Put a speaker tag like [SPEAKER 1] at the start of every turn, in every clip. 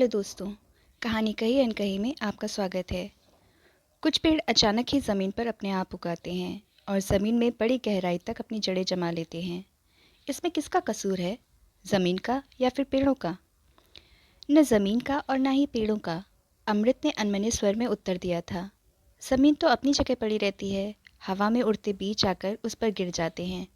[SPEAKER 1] Hello दोस्तों, कहानी कही अनकही में आपका स्वागत है। कुछ पेड़ अचानक ही ज़मीन पर अपने आप उगाते हैं और ज़मीन में बड़ी गहराई तक अपनी जड़ें जमा लेते हैं। इसमें किसका कसूर है, ज़मीन का या फिर पेड़ों का? न ज़मीन का और ना ही पेड़ों का, अमृत ने अनमने स्वर में उत्तर दिया था। ज़मीन तो अपनी जगह पड़ी रहती है, हवा में उड़ते बीज आकर उस पर गिर जाते हैं।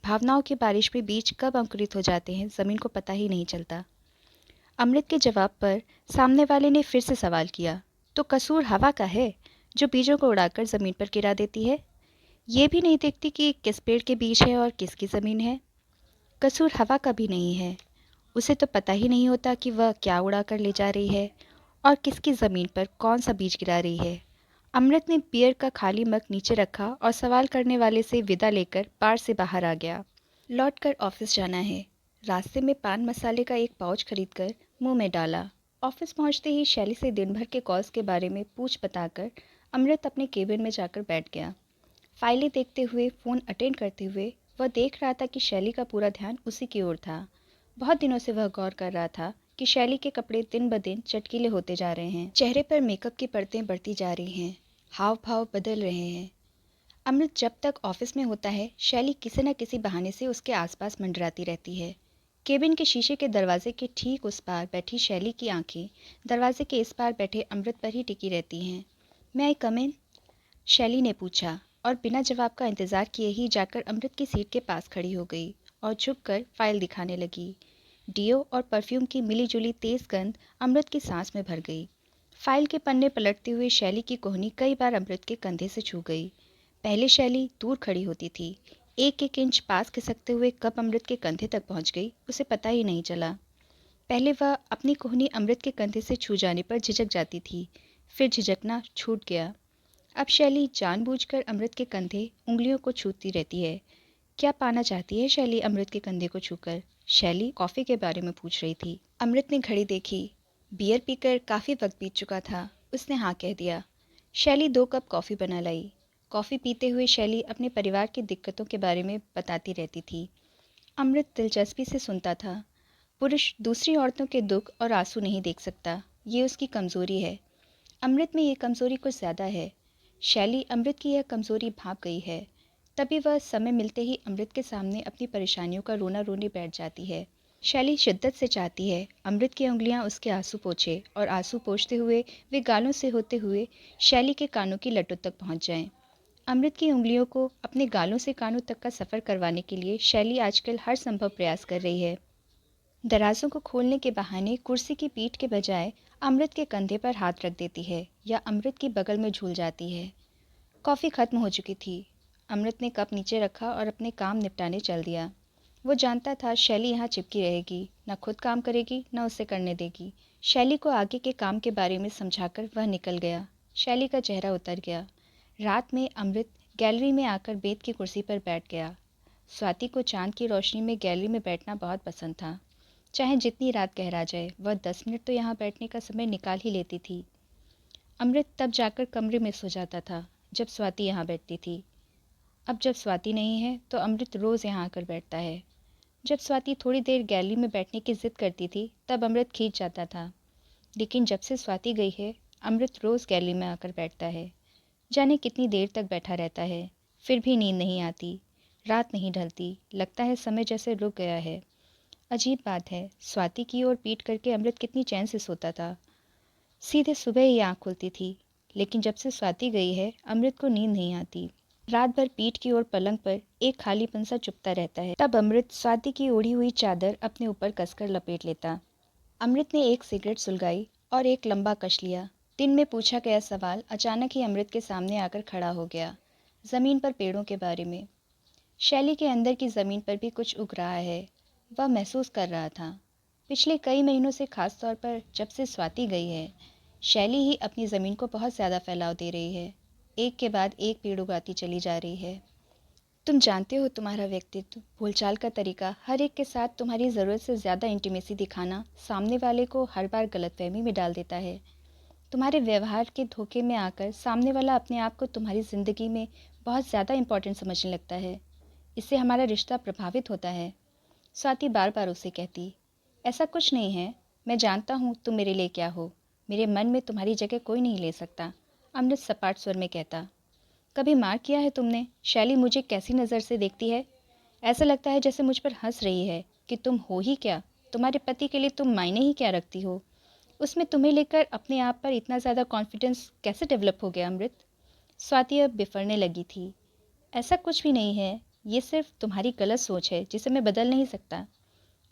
[SPEAKER 1] भावनाओं की बारिश में बीज कब अंकुरित हो जाते हैं, ज़मीन को पता ही नहीं चलता। अमृत के जवाब पर सामने वाले ने फिर से सवाल किया, तो कसूर हवा का है जो बीजों को उड़ाकर ज़मीन पर गिरा देती है? ये भी नहीं देखती कि किस पेड़ के बीज है और किसकी ज़मीन है। कसूर हवा का भी नहीं है, उसे तो पता ही नहीं होता कि वह क्या उड़ा कर ले जा रही है और किसकी ज़मीन पर कौन सा बीज गिरा रही है। अमृत ने बियर का खाली मग नीचे रखा और सवाल करने वाले से विदा लेकर बार से बाहर आ गया। लौट कर ऑफिस जाना है। रास्ते में पान मसाले का एक पाउच खरीदकर मुंह में डाला। ऑफिस पहुंचते ही शैली से दिन भर के कॉल्स के बारे में पूछ बताकर अमृत अपने केबिन में जाकर बैठ गया। फाइलें देखते हुए, फ़ोन अटेंड करते हुए वह देख रहा था कि शैली का पूरा ध्यान उसी की ओर था। बहुत दिनों से वह गौर कर रहा था कि शैली के कपड़े दिन ब दिन चटकीले होते जा रहे हैं। चेहरे पर मेकअप की परतें बढ़ती जा रही हैं, हाव भाव बदल रहे हैं। अमृत जब तक ऑफिस में होता है, शैली किसी न किसी बहाने से उसके आसपास मंडराती रहती है। केबिन के शीशे के दरवाजे के ठीक उस पार बैठी शैली की आंखें दरवाजे के इस पार बैठे अमृत पर ही टिकी रहती हैं। मैं आई कम इन? शैली ने पूछा और बिना जवाब का इंतजार किए ही जाकर अमृत की सीट के पास खड़ी हो गई और झुककर फाइल दिखाने लगी। डियो और परफ्यूम की मिलीजुली तेज गंध अमृत की सांस में भर गई। फाइल के पन्ने पलटते हुए शैली की कोहनी कई बार अमृत के कंधे से छू गई। पहले शैली दूर खड़ी होती थी, एक एक इंच पास खिसकते हुए कब अमृत के कंधे तक पहुंच गई उसे पता ही नहीं चला। पहले वह अपनी कोहनी अमृत के कंधे से छू जाने पर झिझक जाती थी, फिर झिझकना छूट गया। अब शैली जानबूझकर अमृत के कंधे उंगलियों को छूती रहती है। क्या पाना चाहती है शैली अमृत के कंधे को छूकर? शैली कॉफ़ी के बारे में पूछ रही थी। अमृत ने घड़ी देखी, बियर पीकर काफ़ी वक्त बीत चुका था। उसने हाँ कह दिया। शैली 2 कप कॉफ़ी बना लाई। कॉफ़ी पीते हुए शैली अपने परिवार की दिक्कतों के बारे में बताती रहती थी। अमृत दिलचस्पी से सुनता था। पुरुष दूसरी औरतों के दुख और आंसू नहीं देख सकता, ये उसकी कमज़ोरी है। अमृत में ये कमज़ोरी कुछ ज़्यादा है। शैली अमृत की यह कमज़ोरी भाप गई है। तभी वह समय मिलते ही अमृत के सामने अपनी परेशानियों का रोना रोने बैठ जाती है। शैली शिद्दत से चाहती है अमृत की उंगलियां उसके आंसू पोंछे और आंसू पोंछते हुए वे गालों से होते हुए शैली के कानों की लटों तक पहुंच जाएं। अमृत की उंगलियों को अपने गालों से कानों तक का सफ़र करवाने के लिए शैली आजकल हर संभव प्रयास कर रही है। दराजों को खोलने के बहाने कुर्सी की पीठ के बजाय अमृत के कंधे पर हाथ रख देती है या अमृत की बगल में झूल जाती है। कॉफ़ी ख़त्म हो चुकी थी। अमृत ने कप नीचे रखा और अपने काम निपटाने चल दिया। वो जानता था शैली यहाँ चिपकी रहेगी, न खुद काम करेगी न उसे करने देगी। शैली को आगे के काम के बारे में समझाकर वह निकल गया। शैली का चेहरा उतर गया। रात में अमृत गैलरी में आकर बेत की कुर्सी पर बैठ गया। स्वाति को चांद की रोशनी में गैलरी में बैठना बहुत पसंद था। चाहे जितनी रात गहरा जाए, वह 10 मिनट तो यहाँ बैठने का समय निकाल ही लेती थी। अमृत तब जाकर कमरे में सो जाता था जब स्वाति यहाँ बैठती थी। अब जब स्वाति नहीं है तो अमृत रोज़ यहाँ आकर बैठता है। जब स्वाति थोड़ी देर गैलरी में बैठने की जिद करती थी तब अमृत खींच जाता था। लेकिन जब से स्वाति गई है, अमृत रोज़ गैलरी में आकर बैठता है। जाने कितनी देर तक बैठा रहता है, फिर भी नींद नहीं आती। रात नहीं ढलती, लगता है समय जैसे रुक गया है। अजीब बात है, स्वाति की ओर पीठ करके अमृत कितनी चैन से सोता था। सीधे सुबह ही आँख खुलती थी। लेकिन जब से स्वाति गई है, अमृत को नींद नहीं आती। रात भर पीठ की ओर पलंग पर एक खालीपन सा चुभता रहता है। तब अमृत स्वाति की ओढ़ी हुई चादर अपने ऊपर कसकर लपेट लेता। अमृत ने एक सिगरेट सुलगाई और एक लंबा कश लिया। दिन में पूछा गया सवाल अचानक ही अमृत के सामने आकर खड़ा हो गया। ज़मीन पर पेड़ों के बारे में। शैली के अंदर की ज़मीन पर भी कुछ उग रहा है, वह महसूस कर रहा था। पिछले कई महीनों से, खास तौर पर जब से स्वाति गई है, शैली ही अपनी ज़मीन को बहुत ज़्यादा फैलाव दे रही है। एक के बाद एक पेड़ उगाती चली जा रही है। तुम जानते हो, तुम्हारा व्यक्तित्व, बोलचाल का तरीका, हर एक के साथ तुम्हारी ज़रूरत से ज़्यादा इंटीमेसी दिखाना सामने वाले को हर बार गलतफहमी में डाल देता है। तुम्हारे व्यवहार के धोखे में आकर सामने वाला अपने आप को तुम्हारी ज़िंदगी में बहुत ज़्यादा इम्पोर्टेंट समझने लगता है। इससे हमारा रिश्ता प्रभावित होता है। स्वाति बार बार उसे कहती, ऐसा कुछ नहीं है, मैं जानता हूँ तुम मेरे लिए क्या हो। मेरे मन में तुम्हारी जगह कोई नहीं ले सकता, अमृत सपाट स्वर में कहता। कभी मार किया है तुमने? शैली मुझे कैसी नज़र से देखती है। ऐसा लगता है जैसे मुझ पर हंस रही है कि तुम हो ही क्या, तुम्हारे पति के लिए तुम मायने ही क्या रखती हो। उसमें तुम्हें लेकर अपने आप पर इतना ज़्यादा कॉन्फिडेंस कैसे डेवलप हो गया अमृत? स्वाति अब बिफरने लगी थी। ऐसा कुछ भी नहीं है, ये सिर्फ तुम्हारी गलत सोच है जिसे मैं बदल नहीं सकता।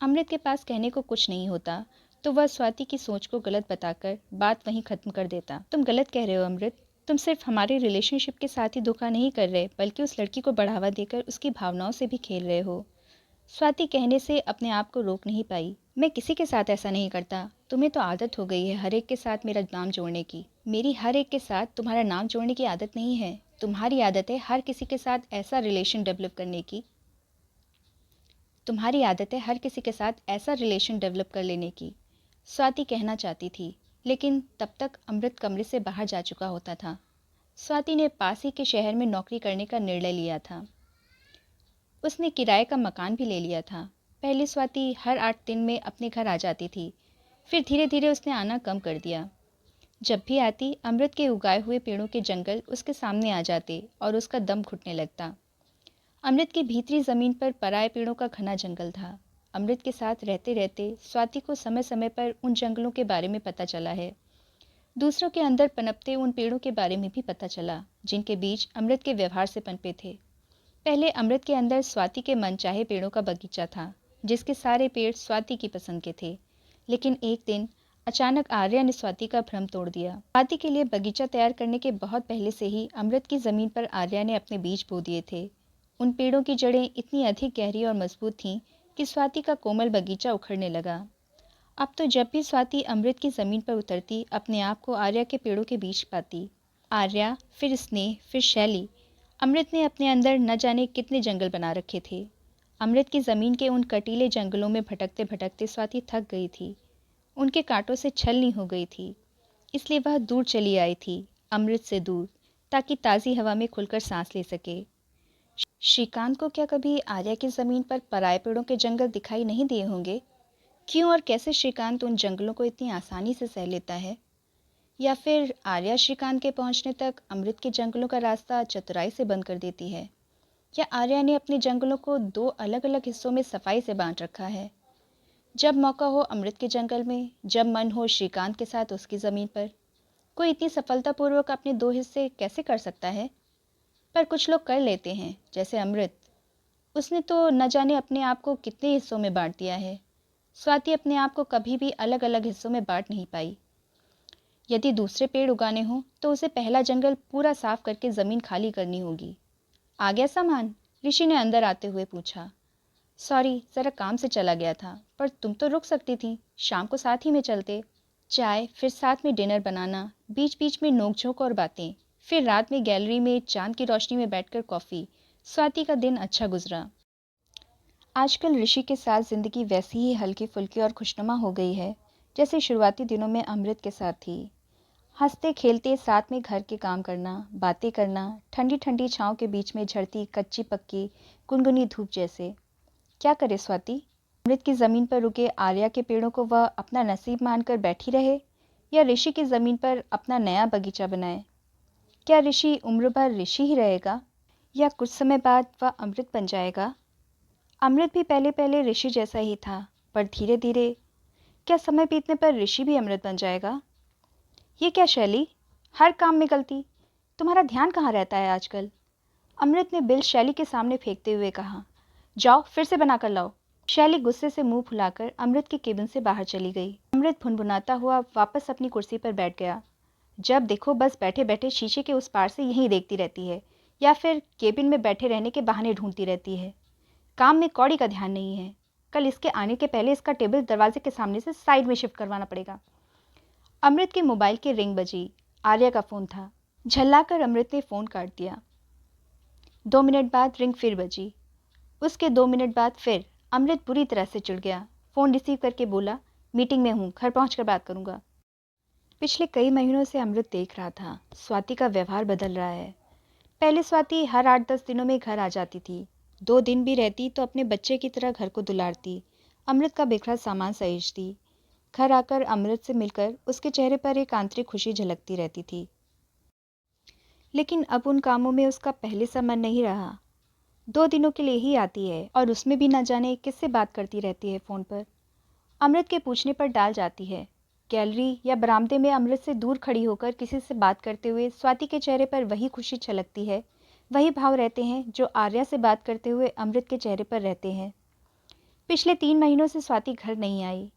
[SPEAKER 1] अमृत के पास कहने को कुछ नहीं होता तो वह स्वाति की सोच को गलत बताकर बात वहीं ख़त्म कर देता। तुम गलत कह रहे हो अमृत। तुम सिर्फ हमारे रिलेशनशिप के साथ ही धोखा नहीं कर रहे, बल्कि उस लड़की को बढ़ावा देकर उसकी भावनाओं से भी खेल रहे हो। स्वाति कहने से अपने आप को रोक नहीं पाई। मैं किसी के साथ ऐसा नहीं करता। तुम्हें तो आदत हो गई है हर एक के साथ मेरा नाम जोड़ने की। मेरी हर एक के साथ तुम्हारा नाम जोड़ने की आदत नहीं है। तुम्हारी आदत है हर किसी के साथ ऐसा रिलेशन डेवलप करने की। तुम्हारी आदत है हर किसी के साथ ऐसा रिलेशन डेवलप कर लेने की। स्वाति कहना चाहती थी, लेकिन तब तक अमृत कमरे से बाहर जा चुका होता था। स्वाति ने पास ही के शहर में नौकरी करने का निर्णय लिया था। उसने किराए का मकान भी ले लिया था। पहले स्वाति हर 8 दिन में अपने घर आ जाती थी, फिर धीरे धीरे उसने आना कम कर दिया। जब भी आती, अमृत के उगाए हुए पेड़ों के जंगल उसके सामने आ जाते और उसका दम घुटने लगता। अमृत की भीतरी ज़मीन पर पराए पेड़ों का घना जंगल था। अमृत के साथ रहते रहते स्वाति को समय समय पर उन जंगलों के बारे में पता चला है। दूसरों के अंदर पनपते उन पेड़ों के बारे में भी पता चला, जिनके बीज अमृत के व्यवहार से पनपे थे। पहले अमृत के अंदर स्वाति के मनचाहे पेड़ों का बगीचा था, जिसके सारे पेड़ स्वाति की पसंद के थे। लेकिन एक दिन अचानक आर्या ने स्वाति का भ्रम तोड़ दिया। स्वाति के लिए बगीचा तैयार करने के बहुत पहले से ही अमृत की ज़मीन पर आर्या ने अपने बीज बो दिए थे। उन पेड़ों की जड़ें इतनी अधिक गहरी और मजबूत थीं कि स्वाति का कोमल बगीचा उखड़ने लगा। अब तो जब भी स्वाति अमृत की ज़मीन पर उतरती, अपने आप को आर्या के पेड़ों के बीच पाती। आर्या, फिर स्नेह, फिर शैली। अमृत ने अपने अंदर न जाने कितने जंगल बना रखे थे। अमृत की ज़मीन के उन कटीले जंगलों में भटकते भटकते स्वाति थक गई थी। उनके कांटों से छलनी हो गई थी। इसलिए वह दूर चली आई थी, अमृत से दूर, ताकि ताज़ी हवा में खुलकर सांस ले सके। श्रीकांत को क्या कभी आर्या की ज़मीन पर पराए पेड़ों के जंगल दिखाई नहीं दिए होंगे? क्यों और कैसे श्रीकांत उन जंगलों को इतनी आसानी से सह लेता है? या फिर आर्या श्रीकांत के पहुंचने तक अमृत के जंगलों का रास्ता चतुराई से बंद कर देती है? या आर्या ने अपने जंगलों को 2 अलग अलग हिस्सों में सफाई से बांट रखा है? जब मौका हो अमृत के जंगल में, जब मन हो श्रीकांत के साथ उसकी ज़मीन पर। कोई इतनी सफलतापूर्वक अपने 2 हिस्से कैसे कर सकता है? पर कुछ लोग कर लेते हैं, जैसे अमृत। उसने तो न जाने अपने आप को कितने हिस्सों में बांट दिया है। स्वाति अपने आप को कभी भी अलग अलग हिस्सों में बांट नहीं पाई। यदि दूसरे पेड़ उगाने हों तो उसे पहला जंगल पूरा साफ करके ज़मीन खाली करनी होगी। आ गया सामान? ऋषि ने अंदर आते हुए पूछा। सॉरी, ज़रा काम से चला गया था, पर तुम तो रुक सकती थी, शाम को साथ ही में चलते। चाय, फिर साथ में डिनर बनाना, बीच बीच में नोक-झोंक और बातें, फिर रात में गैलरी में चांद की रोशनी में बैठकर कॉफ़ी। स्वाति का दिन अच्छा गुजरा। आजकल ऋषि के साथ ज़िंदगी वैसी ही हल्की फुल्की और खुशनुमा हो गई है, जैसे शुरुआती दिनों में अमृत के साथ थी। हंसते खेलते साथ में घर के काम करना, बातें करना, ठंडी ठंडी छाँव के बीच में झड़ती कच्ची पक्की गुनगुनी धूप जैसे। क्या करे स्वाति? अमृत की ज़मीन पर रुके आर्या के पेड़ों को वह अपना नसीब मानकर बैठी रहे, या ऋषि की ज़मीन पर अपना नया बगीचा बनाए? क्या ऋषि उम्र भर ऋषि ही रहेगा, या कुछ समय बाद वह अमृत बन जाएगा? अमृत भी पहले पहले ऋषि जैसा ही था, पर धीरे धीरे क्या समय बीतने पर ऋषि भी अमृत बन जाएगा? ये क्या शैली, हर काम में गलती। तुम्हारा ध्यान कहाँ रहता है आजकल? अमृत ने बिल शैली के सामने फेंकते हुए कहा। जाओ फिर से बना कर लाओ। शैली गुस्से से मुंह फुलाकर अमृत के केबिन से बाहर चली गई। अमृत भुनभुनाता हुआ वापस अपनी कुर्सी पर बैठ गया। जब देखो बस बैठे बैठे शीशे के उस पार से यहीं देखती रहती है, या फिर केबिन में बैठे रहने के बहाने ढूंढती रहती है। काम में कौड़ी का ध्यान नहीं है। कल इसके आने के पहले इसका टेबल दरवाजे के सामने से साइड में शिफ्ट करवाना पड़ेगा। अमृत के मोबाइल की रिंग बजी। आर्या का फ़ोन था। झल्लाकर अमृत ने फ़ोन काट दिया। 2 मिनट बाद रिंग फिर बजी। उसके 2 मिनट बाद फिर। अमृत बुरी तरह से चिढ़ गया। फ़ोन रिसीव करके बोला, मीटिंग में हूँ, घर पहुँच कर बात करूँगा। पिछले कई महीनों से अमृत देख रहा था, स्वाति का व्यवहार बदल रहा है। पहले स्वाति हर 8-10 दिनों में घर आ जाती थी। 2 दिन भी रहती तो अपने बच्चे की तरह घर को दुलारती, अमृत का बिखरा सामान सहेजती। घर आकर अमृत से मिलकर उसके चेहरे पर एक आंतरिक खुशी झलकती रहती थी। लेकिन अब उन कामों में उसका पहले सा मन नहीं रहा। 2 दिनों के लिए ही आती है और उसमें भी ना जाने किससे बात करती रहती है फ़ोन पर। अमृत के पूछने पर टाल जाती है। गैलरी या बरामदे में अमृत से दूर खड़ी होकर किसी से बात करते हुए स्वाति के चेहरे पर वही खुशी छलकती है, वही भाव रहते हैं जो आर्या से बात करते हुए अमृत के चेहरे पर रहते हैं। पिछले 3 महीनों से स्वाति घर नहीं आई।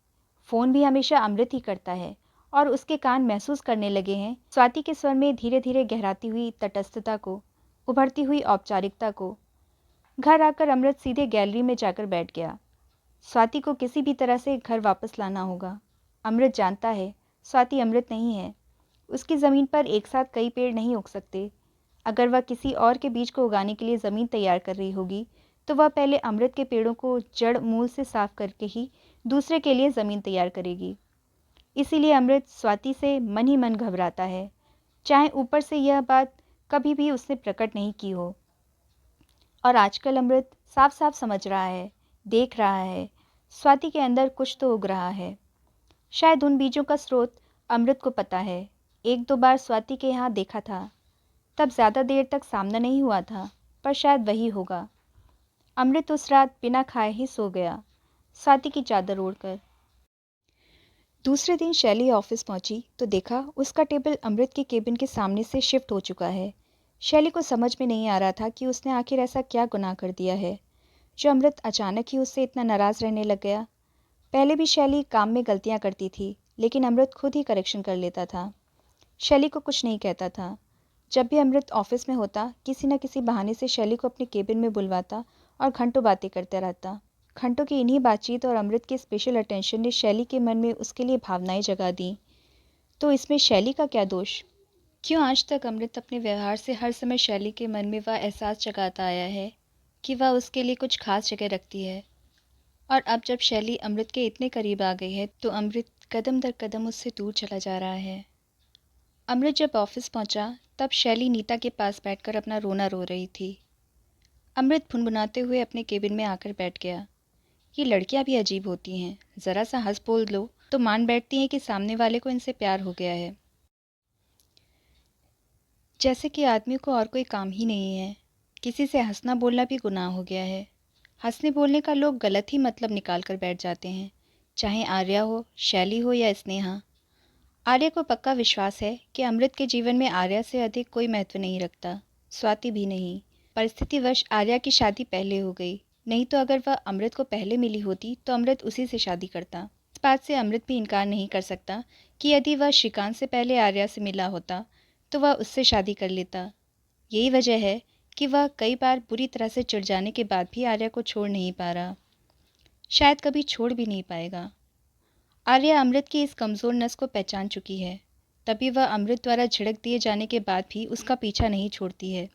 [SPEAKER 1] फ़ोन भी हमेशा अमृत ही करता है और उसके कान महसूस करने लगे हैं स्वाति के स्वर में धीरे धीरे गहराती हुई तटस्थता को, उभरती हुई औपचारिकता को। घर आकर अमृत सीधे गैलरी में जाकर बैठ गया। स्वाति को किसी भी तरह से घर वापस लाना होगा। अमृत जानता है स्वाति अमृत नहीं है। उसकी ज़मीन पर एक साथ कई पेड़ नहीं उग सकते। अगर वह किसी और के बीज को उगाने के लिए ज़मीन तैयार कर रही होगी तो वह पहले अमृत के पेड़ों को जड़ मूल से साफ करके ही दूसरे के लिए ज़मीन तैयार करेगी। इसीलिए अमृत स्वाति से मन ही मन घबराता है, चाहे ऊपर से यह बात कभी भी उसने प्रकट नहीं की हो। और आजकल अमृत साफ साफ समझ रहा है, देख रहा है, स्वाति के अंदर कुछ तो उग रहा है। शायद उन बीजों का स्रोत अमृत को पता है। 1-2 बार स्वाति के यहाँ देखा था, तब ज़्यादा देर तक सामना नहीं हुआ था, पर शायद वही होगा। अमृत उस रात बिना खाए ही सो गया, स्वाति की चादर ओढ़कर। दूसरे दिन शैली ऑफिस पहुंची तो देखा उसका टेबल अमृत के केबिन के सामने से शिफ्ट हो चुका है। शैली को समझ में नहीं आ रहा था कि उसने आखिर ऐसा क्या गुनाह कर दिया है जो अमृत अचानक ही उससे इतना नाराज़ रहने लग गया। पहले भी शैली काम में गलतियां करती थी, लेकिन अमृत खुद ही करेक्शन कर लेता था। शैली को कुछ नहीं कहता था। जब भी अमृत ऑफिस में होता, किसी न किसी बहाने से शैली को अपने केबिन में बुलवाता और घंटों बातें करते रहता। घंटों की इन्हीं बातचीत और अमृत के स्पेशल अटेंशन ने शैली के मन में उसके लिए भावनाएं जगा दी। तो इसमें शैली का क्या दोष? क्यों आज तक अमृत अपने व्यवहार से हर समय शैली के मन में वह एहसास जगाता आया है कि वह उसके लिए कुछ खास जगह रखती है। और अब जब शैली अमृत के इतने करीब आ गई है तो अमृत कदम दर कदम उससे दूर चला जा रहा है। अमृत जब ऑफिस पहुंचा तब शैली नीता के पास बैठकर अपना रोना रो रही थी। अमृत फुनफुनाते हुए अपने केबिन में आकर बैठ गया। ये लड़कियां भी अजीब होती हैं, ज़रा सा हंस बोल लो तो मान बैठती हैं कि सामने वाले को इनसे प्यार हो गया है, जैसे कि आदमी को और कोई काम ही नहीं है। किसी से हंसना बोलना भी गुनाह हो गया है। हंसने बोलने का लोग गलत ही मतलब निकाल कर बैठ जाते हैं, चाहे आर्या हो, शैली हो या स्नेहा। आर्या को पक्का विश्वास है कि अमृत के जीवन में आर्या से अधिक कोई महत्व नहीं रखता, स्वाति भी नहीं। परिस्थितिवश आर्या की शादी पहले हो गई, नहीं तो अगर वह अमृत को पहले मिली होती तो अमृत उसी से शादी करता। इस बात से अमृत भी इनकार नहीं कर सकता कि यदि वह श्रीकांत से पहले आर्या से मिला होता तो वह उससे शादी कर लेता। यही वजह है कि वह कई बार बुरी तरह से चिढ़ जाने के बाद भी आर्या को छोड़ नहीं पा रहा, शायद कभी छोड़ भी नहीं पाएगा। आर्या अमृत की इस कमज़ोर नस को पहचान चुकी है, तभी वह अमृत द्वारा झिड़क दिए जाने के बाद भी उसका पीछा नहीं छोड़ती है।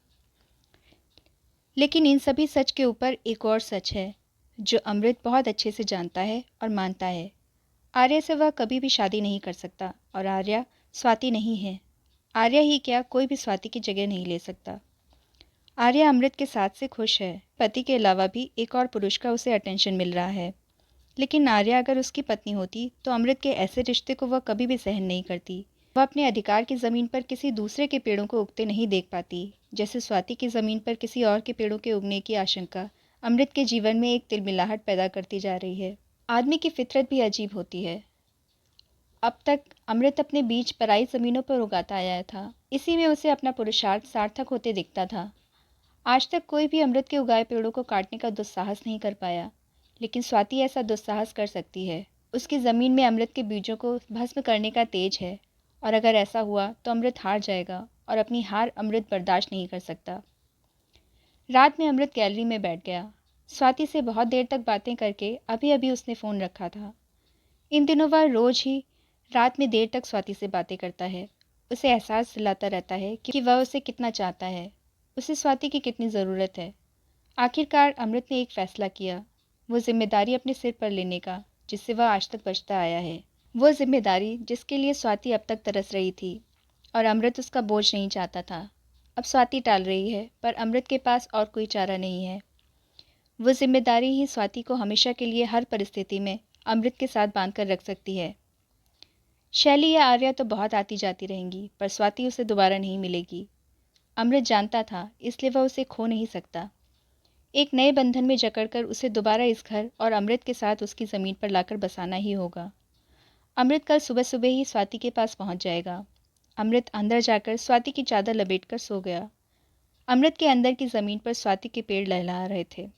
[SPEAKER 1] लेकिन इन सभी सच के ऊपर एक और सच है जो अमृत बहुत अच्छे से जानता है और मानता है। आर्या से वह कभी भी शादी नहीं कर सकता और आर्या स्वाति नहीं है। आर्या ही क्या, कोई भी स्वाति की जगह नहीं ले सकता। आर्या अमृत के साथ से खुश है। पति के अलावा भी एक और पुरुष का उसे अटेंशन मिल रहा है। लेकिन आर्या अगर उसकी पत्नी होती तो अमृत के ऐसे रिश्ते को वह कभी भी सहन नहीं करती। वह अपने अधिकार की ज़मीन पर किसी दूसरे के पेड़ों को उगते नहीं देख पाती, जैसे स्वाति की ज़मीन पर किसी और के पेड़ों के उगने की आशंका अमृत के जीवन में एक तिलमिलाहट पैदा करती जा रही है। आदमी की फितरत भी अजीब होती है। अब तक अमृत अपने बीज पराई ज़मीनों पर उगाता आया था, इसी में उसे अपना पुरुषार्थ सार्थक होते दिखता था। आज तक कोई भी अमृत के उगाए पेड़ों को काटने का दुस्साहस नहीं कर पाया, लेकिन स्वाति ऐसा दुस्साहस कर सकती है। उसकी ज़मीन में अमृत के बीजों को भस्म करने का तेज है, और अगर ऐसा हुआ तो अमृत हार जाएगा और अपनी हार अमृत बर्दाश्त नहीं कर सकता। रात में अमृत गैलरी में बैठ गया। स्वाति से बहुत देर तक बातें करके अभी अभी उसने फ़ोन रखा था। इन दिनों वह रोज़ ही रात में देर तक स्वाति से बातें करता है। उसे एहसास दिलाता रहता है कि वह उसे कितना चाहता है, उसे स्वाति की कितनी ज़रूरत है। आखिरकार अमृत ने एक फ़ैसला किया, वो जिम्मेदारी अपने सिर पर लेने का, जिससे वह आज तक बचता आया है। वो जिम्मेदारी जिसके लिए स्वाति अब तक तरस रही थी और अमृत उसका बोझ नहीं चाहता था। अब स्वाति टाल रही है, पर अमृत के पास और कोई चारा नहीं है। वो जिम्मेदारी ही स्वाति को हमेशा के लिए हर परिस्थिति में अमृत के साथ बांध कर रख सकती है। शैली या आर्या तो बहुत आती जाती रहेंगी, पर स्वाति उसे दोबारा नहीं मिलेगी। अमृत जानता था, इसलिए वह उसे खो नहीं सकता। एक नए बंधन में जकड़कर उसे दोबारा इस घर और अमृत के साथ उसकी ज़मीन पर लाकर बसाना ही होगा। अमृत कल सुबह सुबह ही स्वाति के पास पहुंच जाएगा। अमृत अंदर जाकर स्वाति की चादर लपेटकर सो गया। अमृत के अंदर की ज़मीन पर स्वाति के पेड़ लहलहा रहे थे।